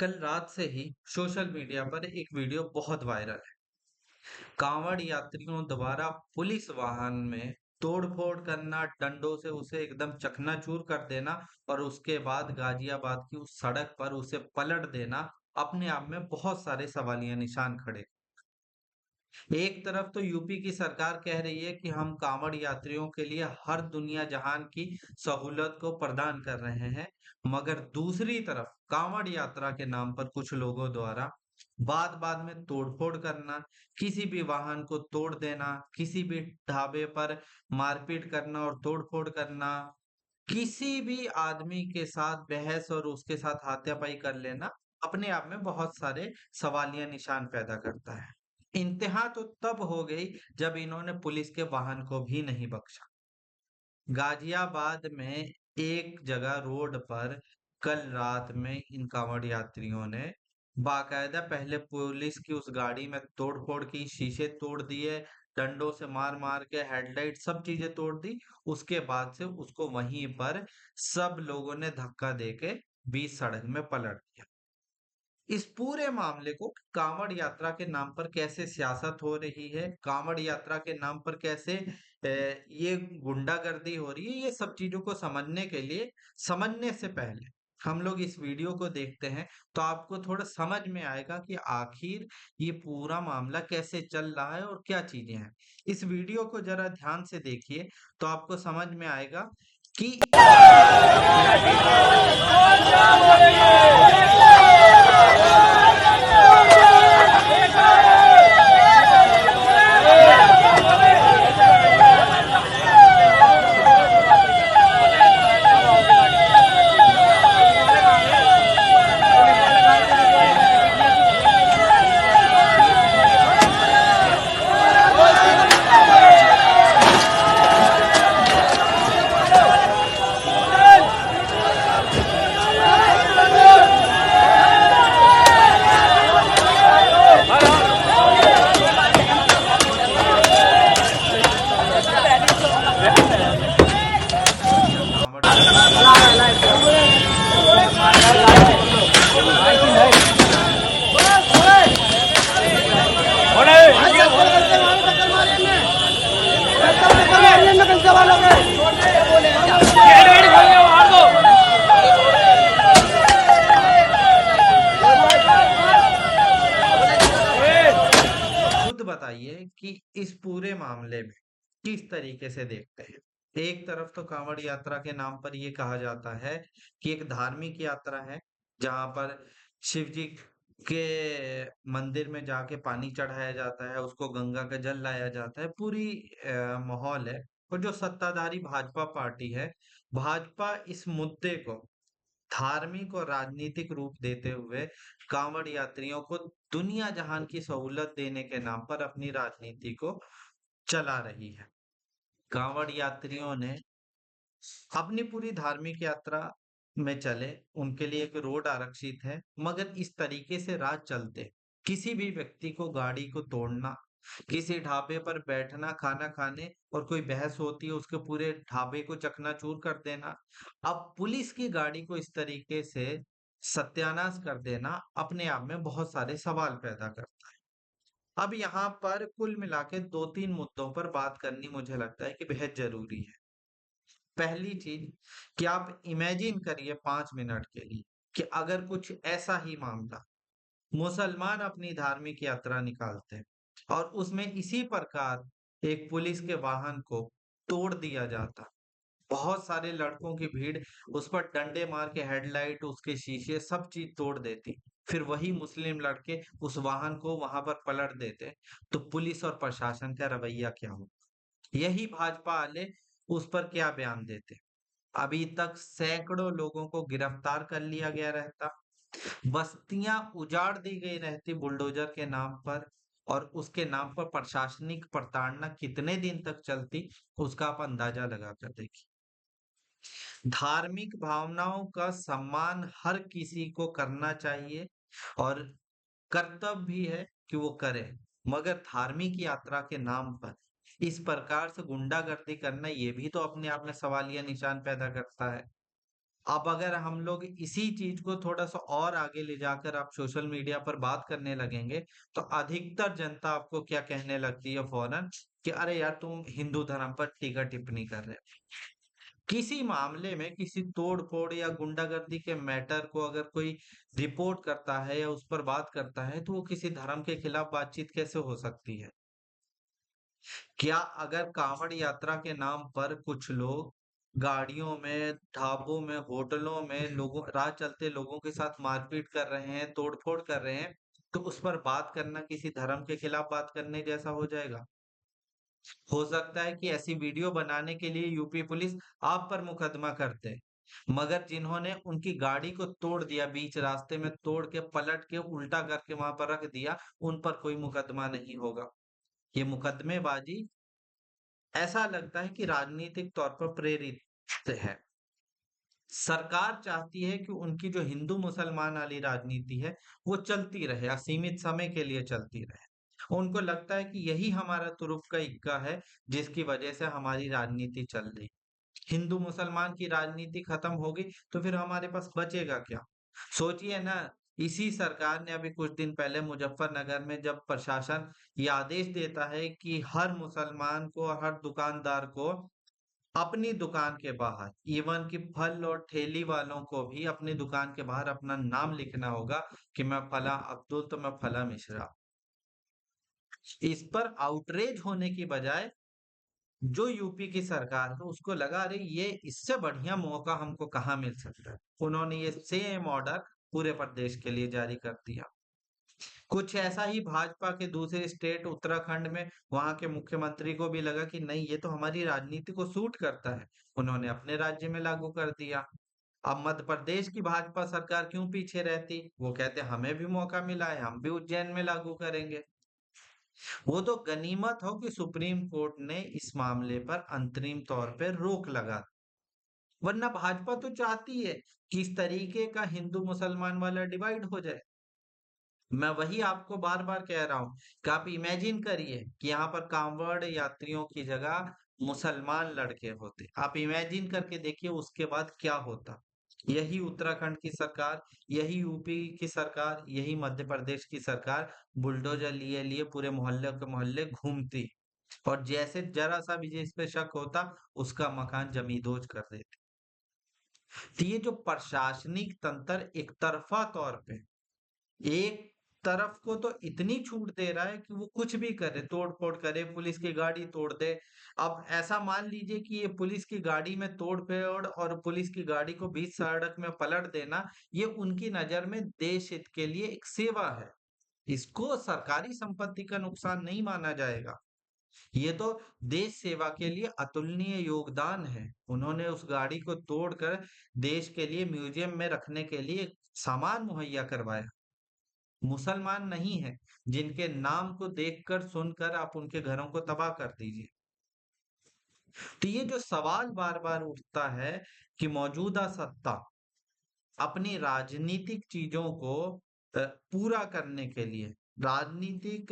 कल रात से ही सोशल मीडिया पर एक वीडियो बहुत वायरल है। कांवड़ यात्रियों द्वारा पुलिस वाहन में तोड़फोड़ करना, डंडों से उसे एकदम चकनाचूर कर देना और उसके बाद गाजियाबाद की उस सड़क पर उसे पलट देना अपने आप में बहुत सारे सवालिया निशान खड़े। एक तरफ तो यूपी की सरकार कह रही है कि हम कांवड़ यात्रियों के लिए हर दुनिया जहान की सहूलत को प्रदान कर रहे हैं, मगर दूसरी तरफ कांवड़ यात्रा के नाम पर कुछ लोगों द्वारा बात बात में तोड़फोड़ करना, किसी भी वाहन को तोड़ देना, किसी भी ढाबे पर मारपीट करना और तोड़फोड़ करना, किसी भी आदमी के साथ बहस और उसके साथ हाथापाई कर लेना अपने आप में बहुत सारे सवालिया निशान पैदा करता है। इंतहा तो तब हो गई जब इन्होंने पुलिस के वाहन को भी नहीं बख्शा। गाजियाबाद में एक जगह रोड पर कल रात में इन कांवड़ यात्रियों ने बाकायदा पहले पुलिस की उस गाड़ी में तोड़-फोड़ की, शीशे तोड़ दिए, डंडों से मार-मार के हेडलाइट सब चीजें तोड़ दी। उसके बाद से उसको वहीं पर सब लोगों ने धक्का देके बीच सड़क में पलट दिया। इस पूरे मामले को कांवड़ यात्रा के नाम पर कैसे सियासत हो रही है, कांवड़ यात्रा के नाम पर कैसे ये गुंडागर्दी हो रही है, ये सब चीजों को समझने के लिए, समझने से पहले हम लोग इस वीडियो को देखते हैं तो आपको थोड़ा समझ में आएगा कि आखिर ये पूरा मामला कैसे चल रहा है और क्या चीजें हैं। इस वीडियो को जरा ध्यान से देखिए तो आपको समझ में आएगा कि कांवड़ खुद बताइए कि इस पूरे मामले में किस तरीके से देखते हैं। एक तरफ तो कांवड़ यात्रा के नाम पर ये कहा जाता है कि एक धार्मिक यात्रा है जहां पर शिव जी के मंदिर में जाके पानी चढ़ाया जाता है, उसको गंगा का जल लाया जाता है, पूरी माहौल है। और जो सत्ताधारी भाजपा पार्टी है, भाजपा इस मुद्दे को धार्मिक और राजनीतिक रूप देते हुए कांवड़ यात्रियों को दुनिया जहान की सहूलत देने के नाम पर अपनी राजनीति को चला रही है। कांवड़ यात्रियों ने अपनी पूरी धार्मिक यात्रा में चले, उनके लिए एक रोड आरक्षित है, मगर इस तरीके से राह चलते किसी भी व्यक्ति को गाड़ी को तोड़ना, किसी ढाबे पर बैठना खाना खाने और कोई बहस होती है उसके पूरे ढाबे को चकनाचूर कर देना, अब पुलिस की गाड़ी को इस तरीके से सत्यानाश कर देना अपने आप में बहुत सारे सवाल पैदा करता है। अब यहाँ पर कुल मिला के 2-3 मुद्दों पर बात करनी मुझे लगता है कि बेहद ज़रूरी है। पहली चीज़ कि आप इमेजिन करिए 5 मिनट के लिए कि अगर कुछ ऐसा ही मामला मुसलमान अपनी धार्मिक यात्रा निकालते हैं और उसमें इसी प्रकार एक पुलिस के वाहन को तोड़ दिया जाता। बहुत सारे लड़कों की भीड़ उस पर डंडे मार के हेडलाइट, उसके शीशे सब चीज़ तोड़ देती। फिर वही मुस्लिम लड़के उस वाहन को वहां पर पलट देते, तो पुलिस और प्रशासन का रवैया क्या हो? यही भाजपा वाले उस पर क्या बयान देते? अभी तक सैकड़ों लोगों को गिरफ्तार कर लिया गया रहता, बस्तियां उजाड़ दी गई रहती बुलडोजर के नाम पर, और उसके नाम पर प्रशासनिक प्रताड़ना कितने दिन तक चलती, उसका आप अंदाजा लगा कर देखिए। धार्मिक भावनाओं का सम्मान हर किसी को करना चाहिए और कर्तव्य भी है कि वो करे, मगर धार्मिक यात्रा के नाम पर इस प्रकार से गुंडागर्दी करना ये भी तो अपने आप में सवालिया निशान पैदा करता है। अब अगर हम लोग इसी चीज को थोड़ा-सा और आगे ले जाकर आप सोशल मीडिया पर बात करने लगेंगे, तो अधिकतर जनता आपको क्या कहने लगती है फौरन कि अरे यार तुम हिंदू धर्म पर टीका-टिप्पणी कर रहे हो। किसी मामले में किसी तोड़-फोड़ या गुंडागर्दी के मैटर को अगर कोई रिपोर्ट करता है या उस पर बात करता है, तो वो किसी धर्म के खिलाफ बातचीत कैसे हो सकती है? क्या अगर कांवड़ यात्रा के नाम पर कुछ लोग गाड़ियों में, ढाबों में, होटलों में लोगों राह चलते लोगों के साथ मारपीट कर रहे हैं, तोड़-फोड़ कर रहे हैं, तो उस पर बात करना किसी धर्म के खिलाफ बात करने जैसा हो जाएगा? हो सकता है कि ऐसी वीडियो बनाने के लिए यूपी पुलिस आप पर मुकदमा कर दे, मगर जिन्होंने उनकी गाड़ी को तोड़ दिया, बीच रास्ते में तोड़ के, पलट के, उल्टा करके वहां पर रख दिया, उन पर कोई मुकदमा नहीं होगा। ये मुकदमेबाजी ऐसा लगता है कि राजनीतिक तौर पर प्रेरित है। सरकार चाहती है कि उनकी जो हिंदू-मुसलमान वाली राजनीति है, वो चलती रहे, असीमित समय के लिए चलती रहे। उनको लगता है कि यही हमारा तुरुप का इक्का है, जिसकी वजह से हमारी राजनीति चल रही। हिंदू-मुसलमान की राजनीति खत्म होगी, तो फिर हमारे पास बचेगा क्या? सोचिए ना, इसी सरकार ने अभी कुछ दिन पहले मुज़फ्फरनगर में जब प्रशासन ये आदेश देता है कि हर मुसलमान को, हर दुकानदार को अपनी दुकान के बाहर, इवन कि फल और ठेली वालों को भी अपनी दुकान के बाहर अपना नाम लिखना होगा कि मैं फला अब्दुल तो मैं फला मिश्रा। इस पर आउटरेज होने की बजाय जो यूपी की सरकार है उसको लगा अरे ये इससे बढ़िया मौका हमको कहाँ मिल सकता है। उन्होंने ये सेम ऑर्डर पूरे प्रदेश के लिए जारी कर दिया। कुछ ऐसा ही भाजपा के दूसरे स्टेट उत्तराखंड में वहां के मुख्यमंत्री को भी लगा कि नहीं ये तो हमारी राजनीति को सूट करता है। उन्होंने अपने राज्य में लागू कर दिया। अब मध्य प्रदेश की भाजपा सरकार क्यों पीछे रहती? वो कहते हमें भी मौका मिला है, हम भी उज्जैन में लागू करेंगे। वो तो गनीमत हो कि सुप्रीम कोर्ट ने इस मामले पर अंतरिम तौर पे रोक लगा दी। वरना भाजपा तो चाहती है कि इस तरीके का हिंदू मुसलमान वाला डिवाइड हो जाए। मैं वही आपको बार-बार कह रहा हूँ कि आप इमेजिन करिए कि यहाँ पर कांवड़ यात्रियों की जगह मुसलमान लड़के होते। आप इमेजिन करके देखिए उसके बाद क्या होता। यही उत्तराखंड की सरकार, यही यूपी की सरकार, यही मध्य प्रदेश की सरकार बुलडोज़र लिए-लिए पूरे मोहल्ले के मोहल्ले घूमती और जैसे ज़रा-सा भी जिस पे शक होता, उसका मकान जमी-दोज कर देती। तो ये जो प्रशासनिक तंत्र एक तरफ़ा तौर पे एक तरफ को तो इतनी छूट दे रहा है कि वो कुछ भी करे, तोड़-फोड़ करे, पुलिस की गाड़ी तोड़ दे। अब ऐसा मान लीजिए कि ये पुलिस की गाड़ी में तोड़-फोड़ और पुलिस की गाड़ी को बीच सड़क में पलट देना, ये उनकी नज़र में देश हित के लिए एक सेवा है। इसको सरकारी संपत्ति का नुकसान नहीं माना जाएगा। ये तो देश सेवा के लिए अतुलनीय योगदान है। उन्होंने उस गाड़ी को तोड़कर देश के लिए म्यूज़ियम में रखने के लिए सामान मुहैया करवाया। मुसलमान नहीं हैं, जिनके नाम को देखकर, सुनकर आप उनके घरों को तबाह कर दीजिए। तो ये जो सवाल बार-बार उठता है कि मौजूदा सत्ता अपनी राजनीतिक चीज़ों को पूरा करने के लिए, राजनीतिक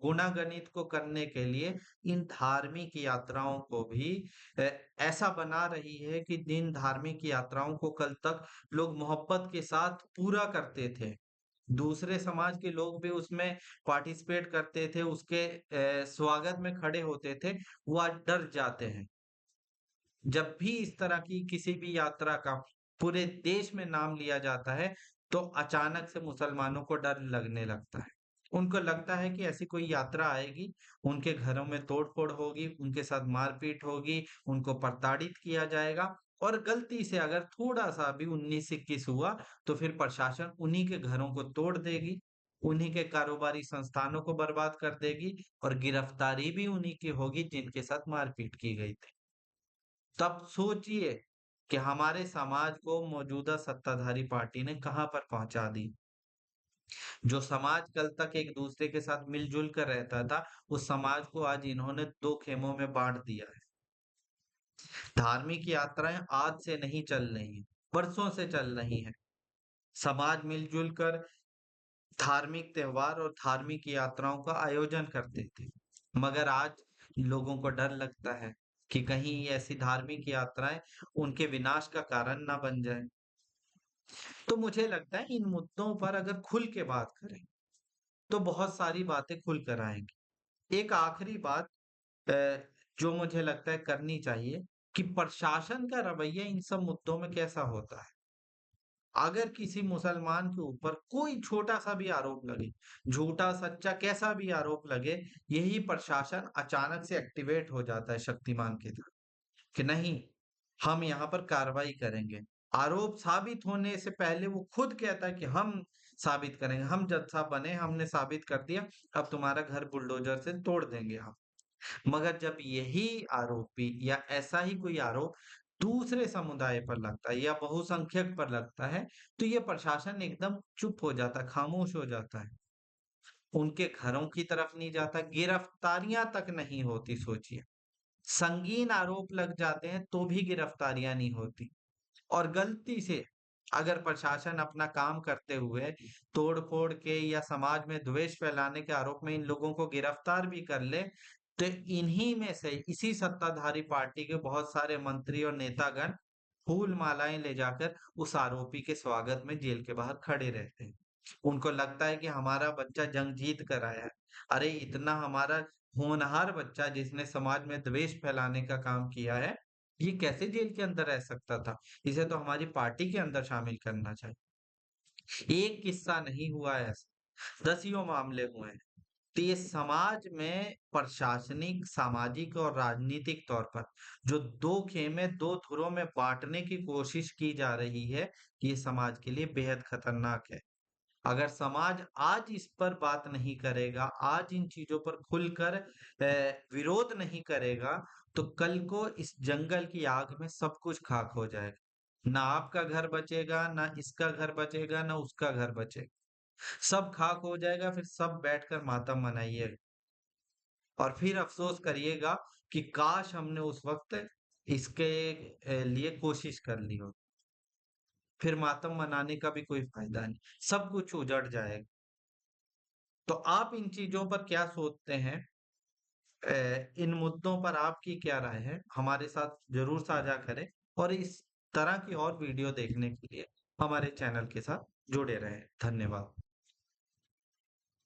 गुणागणित को करने के लिए इन धार्मिक यात्राओं को भी अ, ऐसा बना रही है कि जिन धार्मिक यात्राओं को कल तक लोग मोहब्बत के साथ पूरा करते थे। दूसरे समाज के लोग भी उसमें पार्टिसिपेट करते थे, उसके स्वागत में खड़े होते थे, वो आज डर जाते हैं। जब भी इस तरह की किसी भी यात्रा का पूरे देश में नाम लिया जाता है, तो अचानक से मुसलमानों को डर लगने लगता है। उनको लगता है कि ऐसी कोई यात्रा आएगी, उनके घरों में तोड़-फोड़ होगी, उनके साथ मार-पीट होगी, उनको प्रताड़ित किया जाएगा और गलती से अगर थोड़ा-सा भी 19-21 हुआ, तो फिर प्रशासन उन्हीं के घरों को तोड़ देगी, उन्हीं के कारोबारी संस्थानों को बर्बाद कर देगी और गिरफ्तारी भी उन्हीं की होगी जिनके साथ मार-पीट की गई थी। तब सोचिए कि हमारे समाज को मौजूदा सत्ताधारी पार्टी ने कहाँ पर पहुँचा दी। जो समाज कल तक एक दूसरे के साथ मिल-जुल कर रहता था, उस समाज को आज इन्होंने 2 खेमों में बाँट दिया है। धार्मिक यात्राएँ आज से नहीं चल रही हैं, वर्षों से चल रही हैं। समाज मिल-जुल कर धार्मिक त्योहार और धार्मिक यात्राओं का आयोजन करते थे। मगर आज लोगों को डर लगता है कि कहीं ऐसी धार्मिक यात्राएँ उनके विनाश का कारण ना बन जाएँ। तो मुझे लगता है इन मुद्दों पर अगर खुल के बात करें, तो बहुत सारी बातें खुल कर आएँगी। एक आखिरी बात अ, जो मुझे लगता है करनी चाहिए कि प्रशासन का रवैया इन सब मुद्दों में कैसा होता है। अगर किसी मुसलमान के ऊपर कोई छोटा-सा भी आरोप लगे, झूठा-सच्चा कैसा भी आरोप लगे, यही प्रशासन अचानक से एक्टिवेट हो जाता है शक्तिमान की तरह, कि नहीं, हम यहाँ पर कार्रवाई करेंगे। आरोप साबित होने से पहले वो खुद कहता है कि हम साबित करेंगे, हम जज साहब बने, हमने साबित कर दिया, अब तुम्हारा घर बुलडोज़र से तोड़ देंगे हम। मगर जब यही आरोपी या ऐसा ही कोई आरोप दूसरे समुदाय पर लगता है या बहुसंख्यक पर लगता है, तो ये प्रशासन एकदम चुप हो जाता है, खामोश हो जाता है। उनके घरों की तरफ नहीं जाता, गिरफ्तारियाँ तक नहीं होती सोचिए। संगीन आरोप लग जाते हैं तो भी गिरफ्तारियाँ नहीं होती और गलती से अगर प्रशासन अपना काम करते हुए तोड़-फोड़ के या समाज में द्वेष फैलाने के आरोप में इन लोगों को गिरफ्तार भी कर ले, तो इन्हीं में से इसी सत्ताधारी पार्टी के बहुत सारे मंत्री और नेतागण फूल-मालाएँ ले जाकर उस आरोपी के स्वागत में जेल के बाहर खड़े रहते हैं। उनको लगता है कि हमारा बच्चा जंग जीत कर आया है। अरे! इतना हमारा होनहार बच्चा जिसने समाज में द्वेष फैलाने का काम किया है, ये कैसे जेल के अंदर रह सकता था? इसे तो हमारी पार्टी के अंदर शामिल करना चाहिए। एक किस्सा नहीं हुआ है ऐसा, दसियों मामले हुए हैं। तो ये समाज में प्रशासनिक, सामाजिक और राजनीतिक तौर पर जो 2 खेमे 2 धुरों में बाँटने की कोशिश की जा रही है, ये समाज के लिए बेहद खतरनाक है। अगर समाज आज इस पर बात नहीं करेगा, आज इन चीज़ों पर खुलकर विरोध नहीं करेगा, तो कल को इस जंगल की आग में सब कुछ खाक हो जाएगा। ना आपका घर बचेगा, ना इसका घर बचेगा, ना उसका घर बचेगा। सब खाक हो जाएगा, फिर सब बैठकर मातम मनाइएगा और फिर अफ़सोस करिएगा कि काश हमने उस वक़्त इसके लिए कोशिश कर ली होती। फिर मातम मनाने का भी कोई फ़ायदा नहीं, सब कुछ उजड़ जाएगा। तो आप इन चीज़ों पर क्या सोचते हैं? इन मुद्दों पर आपकी क्या राय है? हमारे साथ ज़रूर साझा करें और इस तरह की और वीडियो देखने के लिए हमारे चैनल के साथ जुड़े रहें। धन्यवाद।